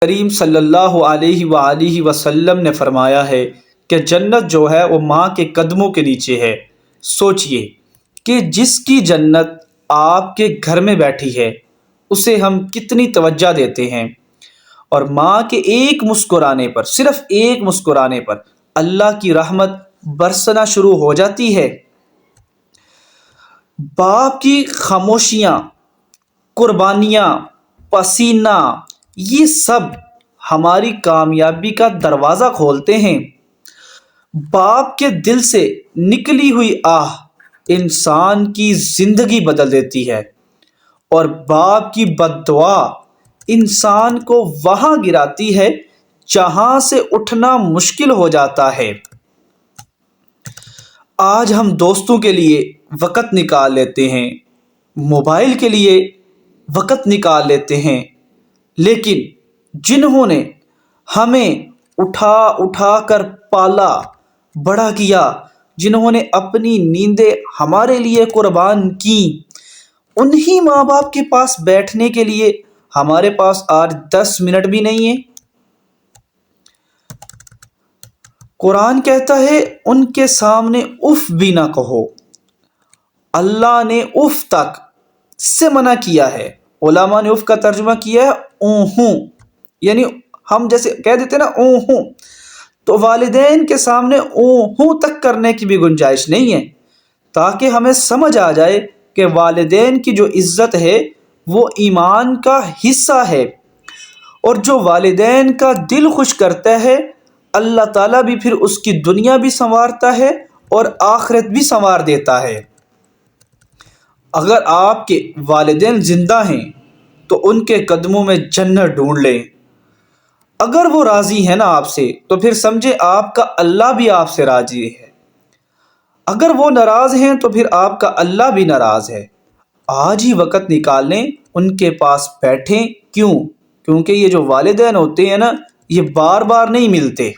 کریم صلی اللہ علیہ وآلہ وسلم نے فرمایا ہے کہ جنت جو ہے وہ ماں کے قدموں کے نیچے ہے۔ سوچئے کہ جس کی جنت آپ کے گھر میں بیٹھی ہے اسے ہم کتنی توجہ دیتے ہیں، اور ماں کے ایک مسکرانے پر، صرف ایک مسکرانے پر اللہ کی رحمت برسنا شروع ہو جاتی ہے۔ باپ کی خاموشیاں، قربانیاں، پسینہ، یہ سب ہماری کامیابی کا دروازہ کھولتے ہیں۔ باپ کے دل سے نکلی ہوئی آہ انسان کی زندگی بدل دیتی ہے، اور باپ کی بد دعا انسان کو وہاں گراتی ہے جہاں سے اٹھنا مشکل ہو جاتا ہے۔ آج ہم دوستوں کے لیے وقت نکال لیتے ہیں، موبائل کے لیے وقت نکال لیتے ہیں، لیکن جنہوں نے ہمیں اٹھا اٹھا کر پالا بڑا کیا، جنہوں نے اپنی نیندیں ہمارے لیے قربان کیں، انہی ماں باپ کے پاس بیٹھنے کے لیے ہمارے پاس آج 10 منٹ بھی نہیں ہے۔ قرآن کہتا ہے ان کے سامنے اف بھی نہ کہو۔ اللہ نے اف تک سے منع کیا ہے۔ علماء نے اف کا ترجمہ کیا ہے اونہوں، یعنی ہم جیسے کہہ دیتے نا اونہوں، تو والدین کے سامنے اونہوں تک کرنے کی بھی گنجائش نہیں ہے، تاکہ ہمیں سمجھ آ جائے کہ والدین کی جو عزت ہے وہ ایمان کا حصہ ہے، اور جو والدین کا دل خوش کرتا ہے اللہ تعالیٰ بھی پھر اس کی دنیا بھی سنوارتا ہے اور آخرت بھی سنوار دیتا ہے۔ اگر آپ کے والدین زندہ ہیں تو ان کے قدموں میں جنت ڈھونڈ لیں۔ اگر وہ راضی ہیں نا آپ سے تو پھر سمجھے آپ کا اللہ بھی آپ سے راضی ہے۔ اگر وہ ناراض ہیں تو پھر آپ کا اللہ بھی ناراض ہے۔ آج ہی وقت نکال لیں، ان کے پاس بیٹھیں۔ کیوں؟ کیونکہ یہ جو والدین ہوتے ہیں نا، یہ بار بار نہیں ملتے۔